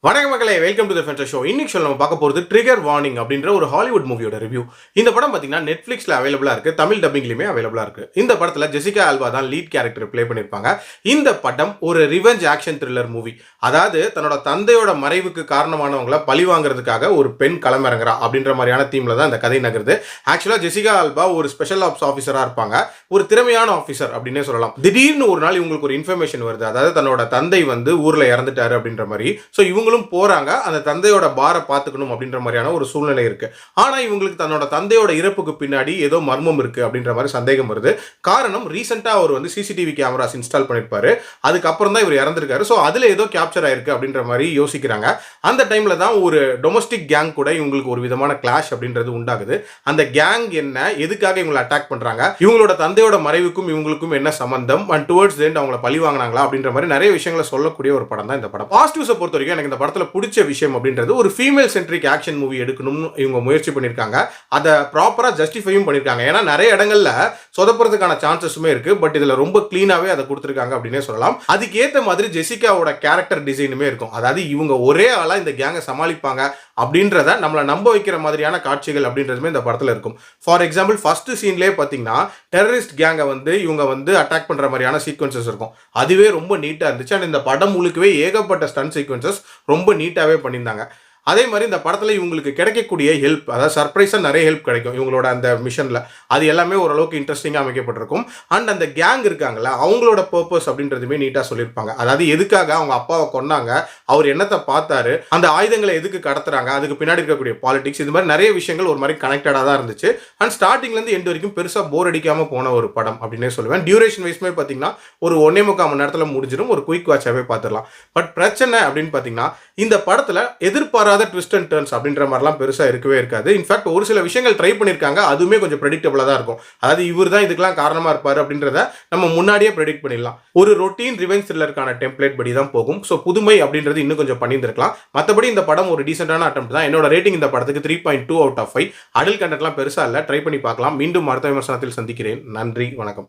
வணக்கம் மக்களே, welcome to the Fender show. இன்னைக்கு நம்ம பார்க்க போகிறது ட்ரிகர் வார்னிங் அப்படின்ற ஒரு ஹாலிவுட் மூவியோட ரிவ்யூ. இந்த படம் பார்த்தீங்கன்னா நெட்ஃப்ளிக்ஸில் அவைலபிளாக இருக்குது, தமிழ் டப்பிங்லையுமே அவைலபிளாக இருக்குது. இந்த படத்தில் ஜெசிகா ஆல்பா தான் லீட் கேரக்டர் ப்ளே பண்ணியிருப்பாங்க. இந்த படம் ஒரு ரிவெஞ்ச் ஆக்ஷன் த்ரில்லர் மூவி. அதாவது தன்னோட தந்தையோட மறைவுக்கு காரணமானவங்களை பழி வாங்குறதுக்காக ஒரு பெண் களமிறங்குறா அப்படின்ற மாதிரியான தீமில் தான் இந்த கதை நகருது. ஆக்சுவலாக ஜெசிகா ஆல்பா ஒரு ஸ்பெஷல் ஆப்ஸ் ஆஃபீஸராக இருப்பாங்க, ஒரு திறமையான ஆஃபீஸர் அப்படின்னே சொல்லலாம். திடீர்னு ஒரு நாள் இவங்களுக்கு ஒரு இன்ஃபர்மேஷன் வருது, அதாவது தன்னோட தந்தை வந்து ஊரில் இறந்துட்டாரு அப்படின்ற மாதிரி. ஸோ இவங்களும் போறாங்க, அந்த தந்தையோட பாரை பார்த்துக்கணும் அப்படின்ற மாதிரியான ஒரு சூழ்நிலை இருக்கு. ஆனா இவங்களுக்கு தன்னோட தந்தையோட இறப்புக்கு பின்னாடி ஏதோ மர்மம் இருக்கு அப்படின்ற மாதிரி சந்தேகம் வருது. காரணம், ரீசெண்டா அவர் வந்து சிசிடிவி கேமராஸ் இன்ஸ்டால் பண்ணிருப்பாரு, அதுக்கப்புறம் தான் இவர் இறந்திருக்காரு. ஸோ அதுல ஏதோ கேப்சர் ஆயிருக்கு அப்படின்ற மாதிரி யோசிக்கிறாங்க. அந்த டைம்ல தான் ஒரு டொமஸ்டிக் கேங் கூட இவங்களுக்கு ஒரு விதமான கிளாஷ் அப்படின்றது உண்டாகுது. அந்த கேங் என்ன, எதுக்காக இவங்களை அட்டாக் பண்றாங்க, இவங்களோட தந்தையோட மறைவுக்கும் இவங்களுக்கும் என்ன சம்பந்தம், அண்ட் டுவர்ட்ஸ் எண்ட் அவங்களை பழி வாங்கினாங்களா அப்படின்ற மாதிரி நிறைய விஷயங்களை சொல்லக்கூடிய ஒரு படம் தான் இந்த படம். பாசிட்டிவ்ஸை பொறுத்த வரைக்கும் எனக்கு இந்த படத்துல பிடிச்ச விஷயம் அப்படின்றது, ஒரு ஃபீமேல் சென்ட்ரிக் ஆக்ஷன் மூவி எடுக்கணும்னு இவங்க முயற்சி பண்ணியிருக்காங்க. அதை ப்ராப்பரா ஜஸ்டிஃபையும் பண்ணியிருக்காங்க. ஏன்னா நிறைய இடங்கள்ல சொதப்புறதுக்கான சான்சஸுமே இருக்கு, பட் இதுல ரொம்ப கிளீனாவே அதை கொடுத்துருக்காங்க அப்படின்னே சொல்லலாம். அதுக்கேற்ற மாதிரி ஜெசிகாவோட கேரக்டர் டிசைனுமே இருக்கும். அதாவது இவங்க ஒரே ஆளா இந்த கேங்கை சமாளிப்பாங்க அப்படின்றத நம்மளை நம்ப வைக்கிற மாதிரியான காட்சிகள் அப்படின்றதுமே இந்த படத்தில் இருக்கும். ஃபார் எக்ஸாம்பிள் ஃபர்ஸ்ட் சீன்லேயே பார்த்தீங்கன்னா டெரரிஸ்ட் கேங்கை வந்து இவங்க வந்து அட்டாக் பண்ணுற மாதிரியான சீக்வன்சஸ் இருக்கும். அதுவே ரொம்ப நீட்டாக இருந்துச்சு. அண்ட் இந்த படம் முழுக்கவே ஏகப்பட்ட ஸ்டன் சீக்வன்சஸ் ரொம்ப நீட்டாகவே பண்ணியிருந்தாங்க. அதே மாதிரி இந்த படத்தில் இவங்களுக்கு கிடைக்கக்கூடிய ஹெல்ப், அதாவது சர்ப்ரைஸாக நிறைய ஹெல்ப் கிடைக்கும் இவங்களோட அந்த மிஷனில். அது எல்லாமே ஓரளவுக்கு இன்ட்ரெஸ்டிங்காக அமைக்கப்பட்டிருக்கும். அண்ட் அந்த கேங் இருக்காங்களா, அவங்களோட பர்பஸ் அப்படின்றதுமே நீட்டாக சொல்லியிருப்பாங்க. அதாவது எதுக்காக அவங்க அப்பாவை கொன்னாங்க, அவர் என்னத்தை பார்த்தாரு, அந்த ஆயுதங்களை எதுக்கு கடத்துறாங்க, அதுக்கு பின்னாடி இருக்கக்கூடிய பாலிடிக்ஸ், இது மாதிரி நிறைய விஷயங்கள் ஒரு மாதிரி கனெக்டடாக தான் இருந்துச்சு. அண்ட் ஸ்டார்டிங்லேருந்து எண்ட் வரைக்கும் பெருசாக போர் அடிக்காமல் போன ஒரு படம் அப்படின்னே சொல்லுவேன். டியூரேஷன் வைஸ்மே பார்த்தீங்கன்னா ஒரு 1.25 மணி நேரத்தில் முடிஞ்சிடும், ஒரு குயிக் வாட்சாகவே பார்த்துடலாம். பட் பிரச்சனை அப்படின்னு பார்த்தீங்கன்னா இந்த படத்தில் எதிர்பாராத ட்விஸ்ட் அண்ட் டர்ன்ஸ் அப்படின்ற மாதிரிலாம் பெருசாக இருக்கவே இருக்காது. இன்ஃபேக்ட் ஒரு சில விஷயங்கள் ட்ரை பண்ணியிருக்காங்க, அதுவுமே கொஞ்சம் ப்ரெடிக்டபிளாக தான் இருக்கும். அதாவது இவர் தான் இதுக்கெல்லாம் காரணமாக இருப்பார் அப்படின்றத நம்ம முன்னாடியே ப்ரெடிக்ட் பண்ணிடலாம். ஒரு ரொட்டீன் ரிவெஞ்ச் த்ரில்லருக்கான டெம்ப்ளேட் படி தான் போகும். ஸோ புதுமை அப்படின்றது இன்னும் கொஞ்சம் பண்ணியிருந்திருக்கலாம். மற்றபடி இந்த படம் ஒரு டீசென்டான அட்டெம்ப்ட் தான். என்னோட ரேட்டிங் இந்த படத்துக்கு 3.2 out of 5. அடல்ட் கண்டென்ட்லாம் பெருசாக இல்லை, ட்ரை பண்ணி பார்க்கலாம். மீண்டும் அடுத்த விமர்சனத்தில் சந்திக்கிறேன். நன்றி, வணக்கம்.